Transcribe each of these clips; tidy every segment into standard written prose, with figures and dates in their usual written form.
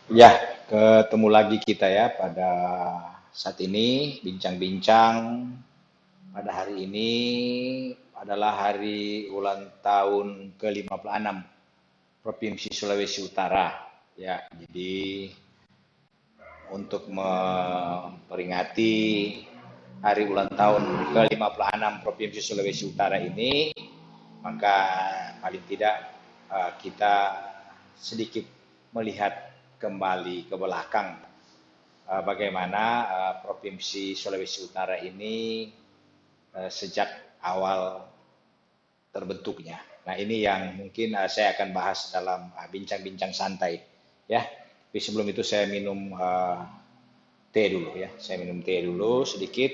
Ya, ketemu lagi kita ya pada saat ini bincang-bincang. Pada hari ini adalah hari ulang tahun ke-56 Provinsi Sulawesi Utara. Ya, jadi untuk memperingati hari ulang tahun ke-56 Provinsi Sulawesi Utara ini, maka paling tidak kita sedikit melihat kembali ke belakang bagaimana Provinsi Sulawesi Utara ini sejak awal terbentuknya. Nah, ini yang mungkin saya akan bahas dalam bincang-bincang santai ya. Tapi sebelum itu saya minum teh dulu ya. Saya minum teh dulu sedikit.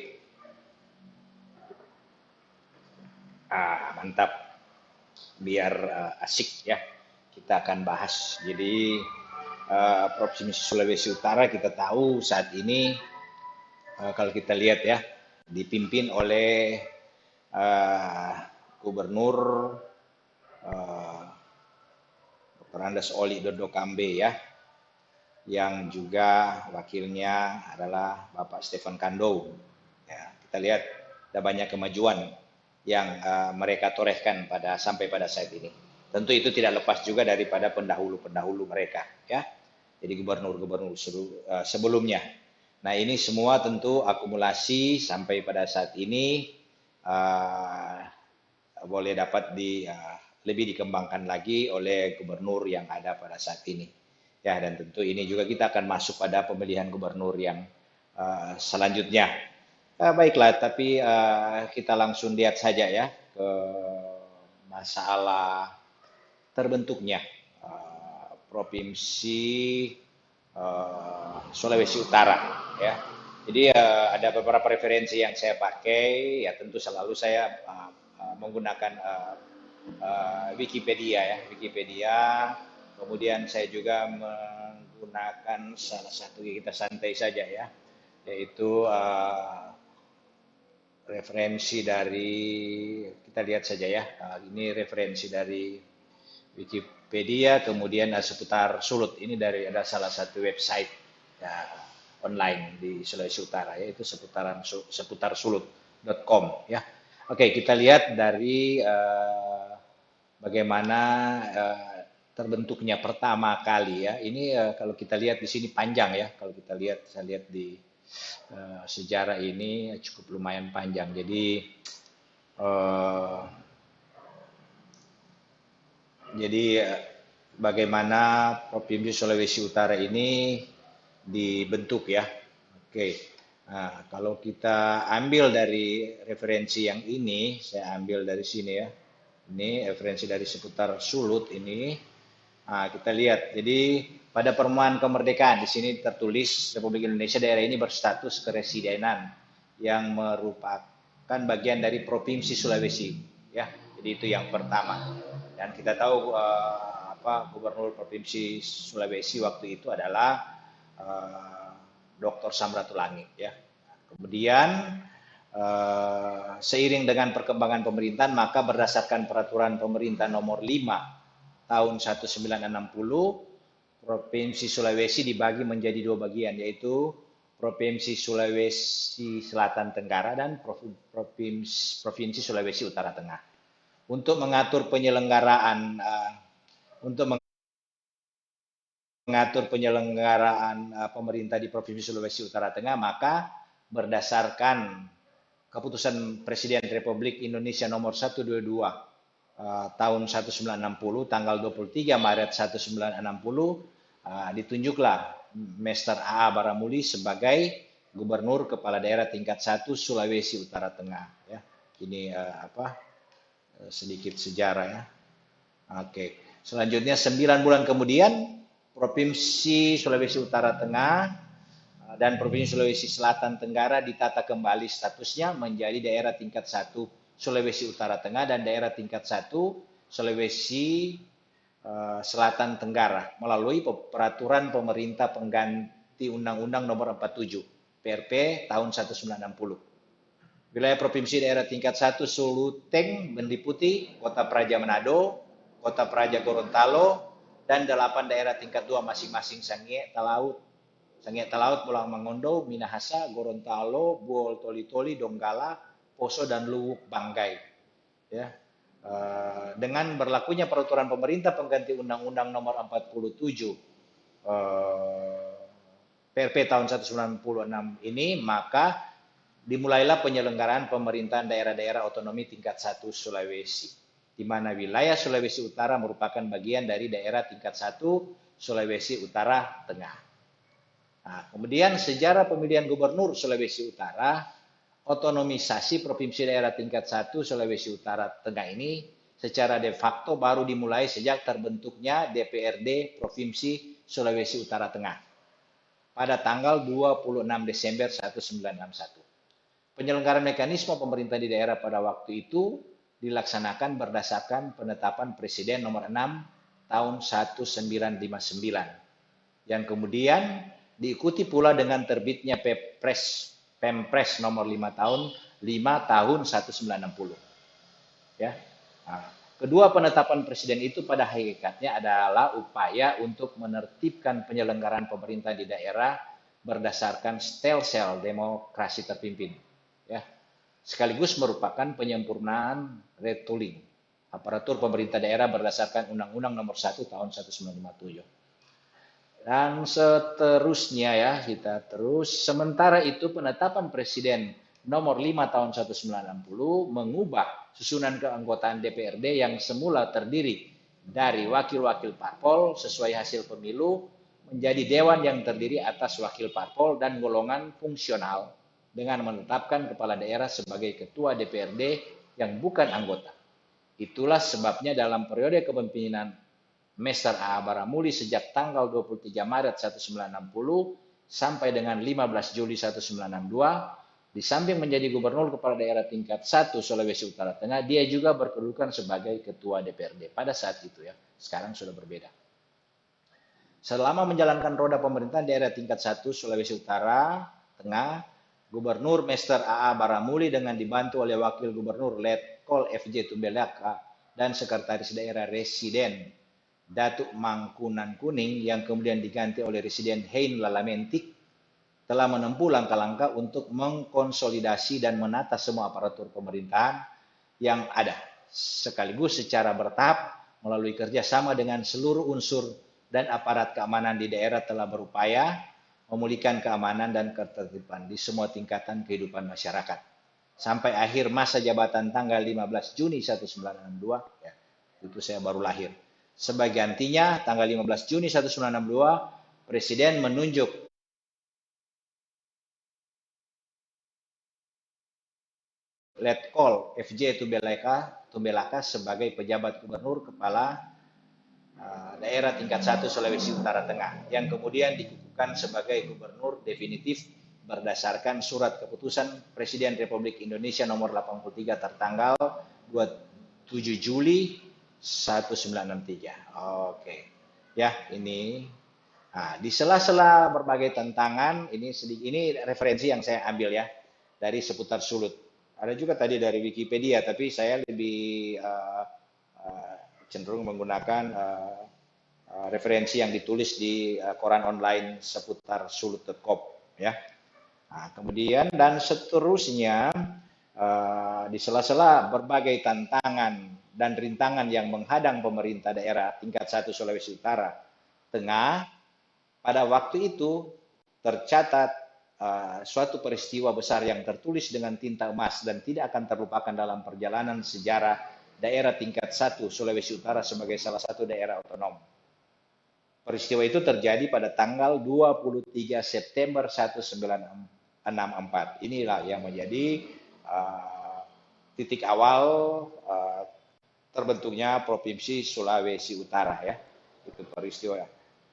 Mantap. Biar asik ya. Kita akan bahas. Jadi Provinsi Sulawesi Utara kita tahu saat ini kalau kita lihat ya dipimpin oleh uh, Gubernur uh, Dr. Andes Oli Dodo Kambe ya, yang juga wakilnya adalah Bapak Stefan Kando. Ya, kita lihat ada banyak kemajuan yang mereka torehkan sampai pada saat ini. Tentu itu tidak lepas juga daripada pendahulu-pendahulu mereka, ya. Jadi gubernur-gubernur sebelumnya. Nah, ini semua tentu akumulasi sampai pada saat ini uh, boleh dapat lebih dikembangkan lagi oleh gubernur yang ada pada saat ini. Ya, dan tentu ini juga kita akan masuk pada pemilihan gubernur yang selanjutnya. Baiklah, tapi kita langsung lihat saja ya ke masalah terbentuknya Provinsi Sulawesi Utara ya. Jadi ada beberapa referensi yang saya pakai ya, tentu selalu saya menggunakan Wikipedia ya, Wikipedia. Kemudian saya juga menggunakan salah satu, kita santai saja ya, yaitu referensi dari, kita lihat saja ya, ini referensi dari Wikipedia, kemudian seputar Sulut, ini dari ada salah satu website ya, online di Sulawesi Utara, yaitu seputar sulut.com ya. Oke, kita lihat dari bagaimana terbentuknya pertama kali ya. Ini kalau kita lihat di sini panjang ya. Kalau kita lihat, saya lihat di sejarah ini cukup lumayan panjang. Uh, jadi bagaimana Provinsi Sulawesi Utara ini dibentuk ya. Oke. Nah, kalau kita ambil dari referensi yang ini, saya ambil dari sini ya. Ini referensi dari seputar Sulut ini. Nah, kita lihat. Jadi pada permohonan kemerdekaan di sini tertulis Republik Indonesia daerah ini berstatus keresidenan yang merupakan bagian dari Provinsi Sulawesi. Ya, jadi itu yang pertama. Dan kita tahu Gubernur Provinsi Sulawesi waktu itu adalah Dr. Samratulangi ya. Kemudian seiring dengan perkembangan pemerintahan, maka berdasarkan peraturan pemerintah nomor 5 tahun 1960, Provinsi Sulawesi dibagi menjadi dua bagian, yaitu Provinsi Sulawesi Selatan Tenggara dan Provinsi Sulawesi Utara Tengah. Untuk mengatur penyelenggaraan pemerintah di Provinsi Sulawesi Utara Tengah, maka berdasarkan keputusan Presiden Republik Indonesia nomor 122 tahun 1960 tanggal 23 Maret 1960 ditunjuklah Mr. A.A. Baramuli sebagai Gubernur Kepala Daerah tingkat 1 Sulawesi Utara Tengah ya. Ini sedikit sejarah ya. Oke. Selanjutnya 9 bulan kemudian Provinsi Sulawesi Utara Tengah dan Provinsi Sulawesi Selatan Tenggara ditata kembali statusnya menjadi daerah tingkat 1 Sulawesi Utara Tengah dan daerah tingkat 1 Sulawesi Selatan Tenggara melalui peraturan pemerintah pengganti Undang-Undang Nomor 47 PRP tahun 1960. Wilayah provinsi daerah tingkat 1 Suluteng meliputi Kota Praja Manado, Kota Praja Gorontalo, dan 8 daerah tingkat 2 masing-masing Sangihe Talaut, Pulau Mangondo, Minahasa, Gorontalo, Buol Toli-Toli, Donggala, Poso, dan Luwuk Banggai. Ya. Dengan berlakunya peraturan pemerintah pengganti Undang-Undang Nomor 47 PRP tahun 1996 ini, maka dimulailah penyelenggaraan pemerintahan daerah-daerah otonomi tingkat 1 Sulawesi, di mana wilayah Sulawesi Utara merupakan bagian dari daerah tingkat 1 Sulawesi Utara Tengah. Nah, kemudian sejarah pemilihan gubernur Sulawesi Utara, otonomisasi provinsi daerah tingkat 1 Sulawesi Utara Tengah ini secara de facto baru dimulai sejak terbentuknya DPRD Provinsi Sulawesi Utara Tengah pada tanggal 26 Desember 1961. Penyelenggaraan mekanisme pemerintah di daerah pada waktu itu dilaksanakan berdasarkan penetapan Presiden nomor 6 tahun 1959 yang kemudian diikuti pula dengan terbitnya Pempres nomor 5 tahun 1960. Ya. Nah, kedua penetapan presiden itu pada hakikatnya adalah upaya untuk menertibkan penyelenggaraan pemerintah di daerah berdasarkan stelsel demokrasi terpimpin. Ya, sekaligus merupakan penyempurnaan retooling aparatur pemerintah daerah berdasarkan Undang-Undang Nomor 1 tahun 1957. Dan seterusnya ya, kita terus. Sementara itu penetapan Presiden Nomor 5 tahun 1960 mengubah susunan keanggotaan DPRD yang semula terdiri dari wakil-wakil parpol sesuai hasil pemilu menjadi dewan yang terdiri atas wakil parpol dan golongan fungsional dengan menetapkan kepala daerah sebagai ketua DPRD yang bukan anggota. Itulah sebabnya dalam periode kepemimpinan Mr. A. Baramuli sejak tanggal 23 Maret 1960 sampai dengan 15 Juli 1962, di samping menjadi gubernur kepala daerah tingkat 1 Sulawesi Utara Tengah, dia juga berkedudukan sebagai ketua DPRD pada saat itu ya. Sekarang sudah berbeda. Selama menjalankan roda pemerintahan daerah tingkat 1 Sulawesi Utara Tengah, Gubernur Mr. A.A. Baramuli dengan dibantu oleh Wakil Gubernur Letkol F.J. Tumbelaka dan Sekretaris Daerah Residen Datuk Mangkunan Kuning yang kemudian diganti oleh Residen Hein Lalamentik telah menempuh langkah-langkah untuk mengkonsolidasi dan menata semua aparatur pemerintahan yang ada sekaligus secara bertahap melalui kerjasama dengan seluruh unsur dan aparat keamanan di daerah telah berupaya memulihkan keamanan dan ketertiban di semua tingkatan kehidupan masyarakat. Sampai akhir masa jabatan tanggal 15 Juni 1962, ya, itu saya baru lahir. Sebagai gantinya, tanggal 15 Juni 1962, Presiden menunjuk Letkol F.J. Tumbelaka sebagai pejabat gubernur kepala daerah tingkat 1 Sulawesi Utara Tengah yang kemudian dikukuhkan sebagai gubernur definitif berdasarkan surat keputusan Presiden Republik Indonesia nomor 83 tertanggal 27 Juli 1963. Oke. Ya, ini di sela-sela berbagai tantangan ini referensi yang saya ambil ya dari seputar Sulut. Ada juga tadi dari Wikipedia, tapi saya lebih cenderung menggunakan referensi yang ditulis di koran online seputar sulut.com ya. Nah, kemudian dan seterusnya di sela-sela berbagai tantangan dan rintangan yang menghadang pemerintah daerah tingkat 1 Sulawesi Utara Tengah, pada waktu itu tercatat suatu peristiwa besar yang tertulis dengan tinta emas dan tidak akan terlupakan dalam perjalanan sejarah daerah tingkat 1 Sulawesi Utara sebagai salah satu daerah otonom. Peristiwa itu terjadi pada tanggal 23 September 1964. Inilah yang menjadi titik awal terbentuknya Provinsi Sulawesi Utara ya. Itu peristiwa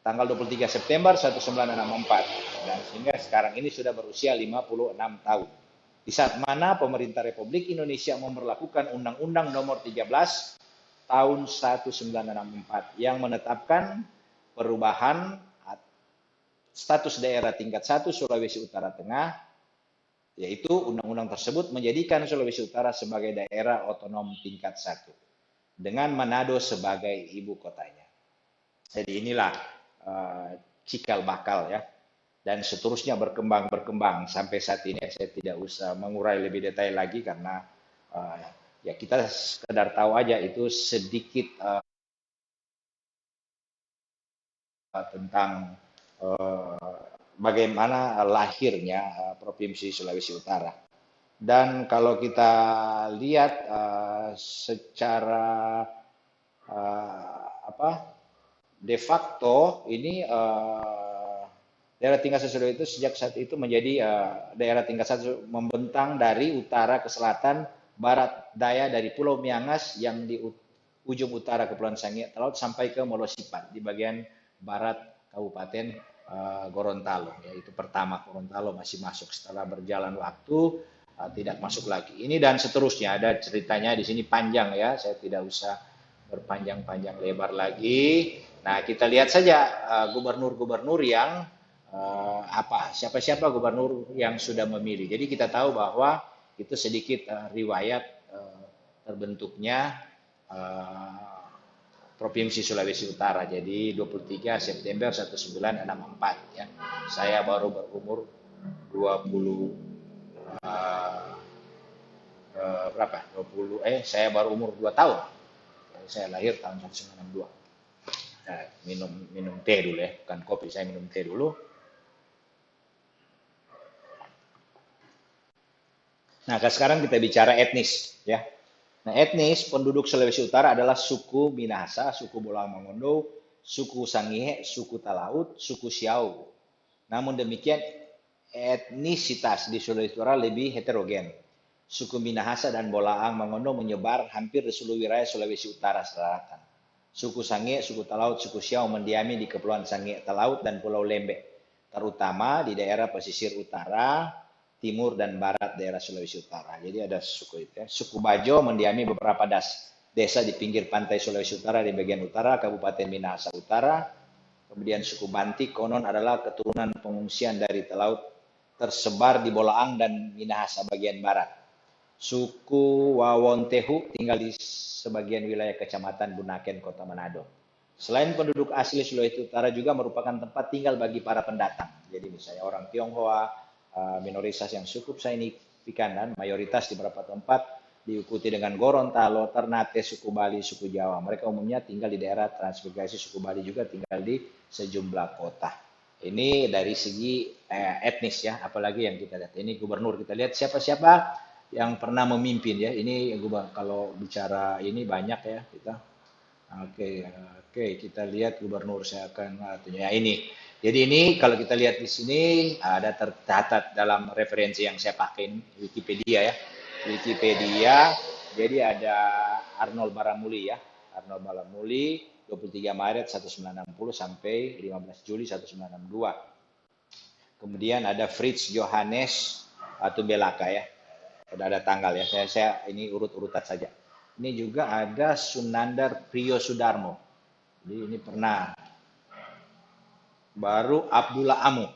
tanggal 23 September 1964 dan sehingga sekarang ini sudah berusia 56 tahun. Di saat mana pemerintah Republik Indonesia memberlakukan Undang-Undang Nomor 13 tahun 1964 yang menetapkan perubahan status daerah tingkat 1 Sulawesi Utara Tengah, yaitu undang-undang tersebut menjadikan Sulawesi Utara sebagai daerah otonom tingkat 1 dengan Manado sebagai ibu kotanya. Jadi inilah cikal bakal ya, dan seterusnya berkembang sampai saat ini. Saya tidak usah mengurai lebih detail lagi karena uh, ya kita sekedar tahu aja itu sedikit tentang bagaimana lahirnya Provinsi Sulawesi Utara. Dan kalau kita lihat secara apa de facto ini daerah tingkat satu itu sejak saat itu menjadi daerah tingkat satu, membentang dari utara ke selatan, barat daya dari Pulau Miangas yang di ujung utara Kepulauan Sangihe Talaut sampai ke Molosipat di bagian barat Kabupaten Gorontalo. Ya, itu pertama Gorontalo masih masuk, setelah berjalan waktu tidak masuk lagi. Ini dan seterusnya ada ceritanya di sini panjang ya, saya tidak usah berpanjang-panjang lebar lagi. Nah, kita lihat saja gubernur-gubernur yang siapa-siapa gubernur yang sudah memilih. Jadi kita tahu bahwa itu sedikit riwayat terbentuknya Provinsi Sulawesi Utara. Jadi 23 September 1964 ya. Saya baru berumur 20 berapa? 20 saya baru umur 2 tahun. Saya lahir tahun 1962. Nah, minum teh dulu ya, bukan kopi, saya minum teh dulu. Nah, sekarang kita bicara etnis ya. Nah, etnis penduduk Sulawesi Utara adalah suku Minahasa, suku Bolang Mongondo, suku Sangihe, suku Talaut, suku Siau. Namun demikian, etnisitas di Sulawesi Utara lebih heterogen. Suku Minahasa dan Bolaang Mongondo menyebar hampir di seluruh wilayah Sulawesi Utara selatan. Suku Sangihe, suku Talaut, suku Siau mendiami di Kepulauan Sangihe Talaut dan Pulau Lembeh, terutama di daerah pesisir utara, timur dan barat daerah Sulawesi Utara. Jadi ada suku itu ya. Suku Bajo mendiami beberapa desa di pinggir pantai Sulawesi Utara di bagian utara Kabupaten Minahasa Utara. Kemudian suku Bantik konon adalah keturunan pengungsian dari Talaut tersebar di Bolaang dan Minahasa bagian barat. Suku Wawontehu tinggal di sebagian wilayah Kecamatan Bunaken, Kota Manado. Selain penduduk asli Sulawesi Utara juga merupakan tempat tinggal bagi para pendatang. Jadi misalnya orang Tionghoa, minoritas yang cukup signifikan dan mayoritas di beberapa tempat diikuti dengan Gorontalo, Ternate, suku Bali, suku Jawa. Mereka umumnya tinggal di daerah transmigrasi, suku Bali juga tinggal di sejumlah kota. Ini dari segi etnis ya, apalagi yang kita lihat. Ini gubernur, kita lihat siapa-siapa yang pernah memimpin ya. Ini kalau bicara ini banyak ya kita. Oke, kita lihat gubernur, saya akan ya ini. Jadi ini kalau kita lihat di sini ada tercatat dalam referensi yang saya pakai Wikipedia ya. Wikipedia. Jadi ada Arnold Baramuli ya. Arnold Baramuli 23 Maret 1960 sampai 15 Juli 1962. Kemudian ada Fritz Johannes Tumbelaka ya. Sudah ada tanggal ya. Saya ini urut-urutan saja. Ini juga ada Sunandar Priyo Sudarmo. Jadi ini pernah. Baru Abdullah Amu.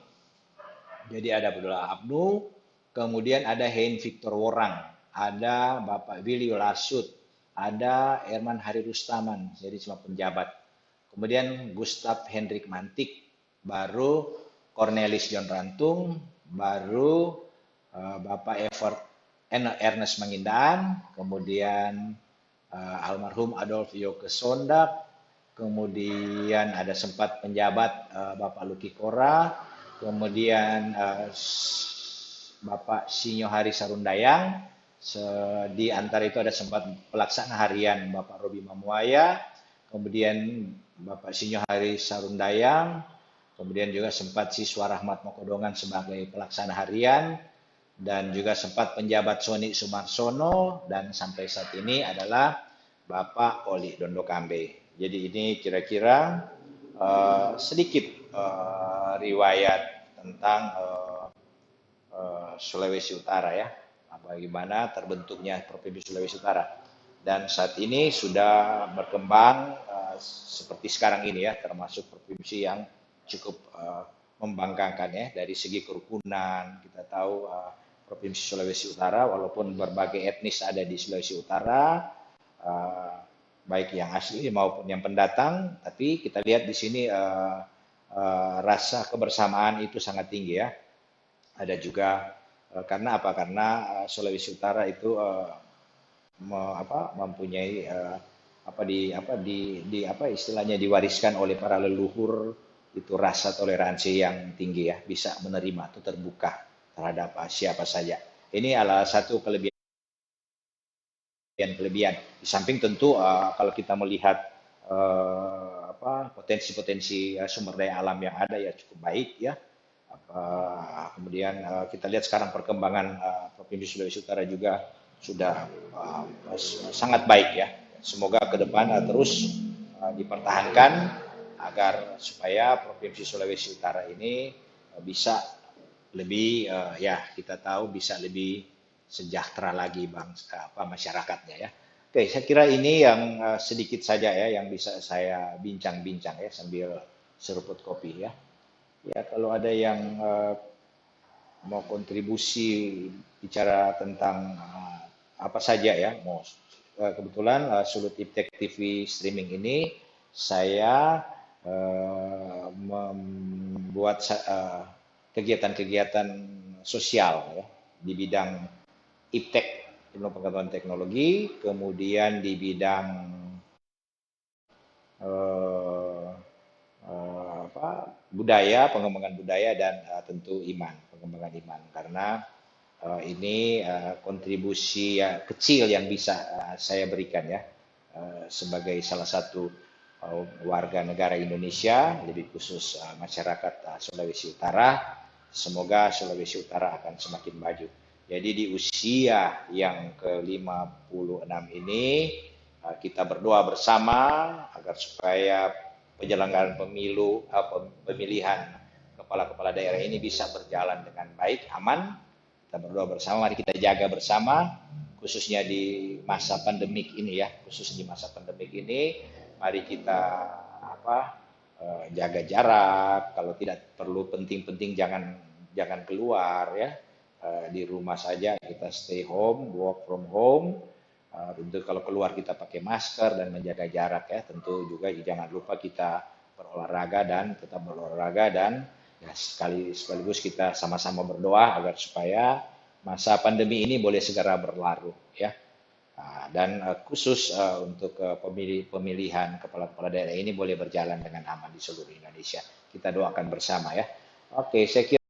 Jadi ada Abdullah Amu, kemudian ada Hein Victor Worang, ada Bapak Willy Lasut, ada Herman Hari Rustaman, jadi semua penjabat. Kemudian Gustav Hendrik Mantik, baru Cornelis John Rantung, baru Bapak Ernest Mangindaan, kemudian almarhum Adolf Yoke Sondak, kemudian ada sempat penjabat Bapak Luki Kora, kemudian Bapak Sinyo Hari Sarundayang, di antara itu ada sempat pelaksana harian Bapak Robi Mamuaya, kemudian Bapak Sinyo Hari Sarundayang, kemudian juga sempat siswa Rahmat Mokodongan sebagai pelaksana harian, dan juga sempat penjabat Soni Sumarsono, dan sampai saat ini adalah Bapak Oli Dondokambe. Jadi ini kira-kira sedikit riwayat tentang Sulawesi Utara ya, bagaimana terbentuknya Provinsi Sulawesi Utara. Dan saat ini sudah berkembang seperti sekarang ini ya, termasuk provinsi yang cukup membanggakan ya dari segi kerukunan. Kita tahu Provinsi Sulawesi Utara walaupun berbagai etnis ada di Sulawesi Utara, baik yang asli maupun yang pendatang. Tapi kita lihat di sini rasa kebersamaan itu sangat tinggi ya. Ada juga karena apa? Karena Sulawesi Utara itu mempunyai apa istilahnya diwariskan oleh para leluhur itu rasa toleransi yang tinggi ya, bisa menerima atau terbuka terhadap siapa saja. Ini adalah satu kelebihan. Di samping tentu kalau kita melihat potensi-potensi sumber daya alam yang ada ya cukup baik ya. Kemudian kita lihat sekarang perkembangan Provinsi Sulawesi Utara juga sudah sangat baik ya. Semoga ke depan terus dipertahankan agar supaya Provinsi Sulawesi Utara ini bisa lebih ya kita tahu bisa lebih sejahtera lagi masyarakatnya ya. Oke, saya kira ini yang sedikit saja ya yang bisa saya bincang-bincang ya sambil seruput kopi ya. Ya, kalau ada yang mau kontribusi bicara tentang apa saja ya, mau kebetulan Sulut Iptek TV streaming ini saya membuat kegiatan-kegiatan sosial ya, di bidang Iptek, ilmu pengetahuan teknologi, kemudian di bidang eh, budaya, pengembangan budaya dan tentu iman, pengembangan iman. Karena ini kontribusi kecil yang bisa saya berikan ya sebagai salah satu warga negara Indonesia, lebih khusus masyarakat Sulawesi Utara. Semoga Sulawesi Utara akan semakin maju. Jadi di usia yang ke-56 ini kita berdoa bersama agar supaya penyelenggaraan pemilihan kepala-kepala daerah ini bisa berjalan dengan baik, aman. Kita berdoa bersama, mari kita jaga bersama, khususnya di masa pandemik ini ya, khusus di masa pandemik ini, mari kita jaga jarak, kalau tidak perlu penting-penting jangan keluar ya, di rumah saja kita stay home, work from home. Tentu kalau keluar kita pakai masker dan menjaga jarak ya. Tentu juga jangan lupa kita berolahraga dan ya sekaligus kita sama-sama berdoa agar supaya masa pandemi ini boleh segera berlalu ya. Dan khusus untuk pemilihan kepala-kepala daerah ini boleh berjalan dengan aman di seluruh Indonesia. Kita doakan bersama ya. Oke, saya kira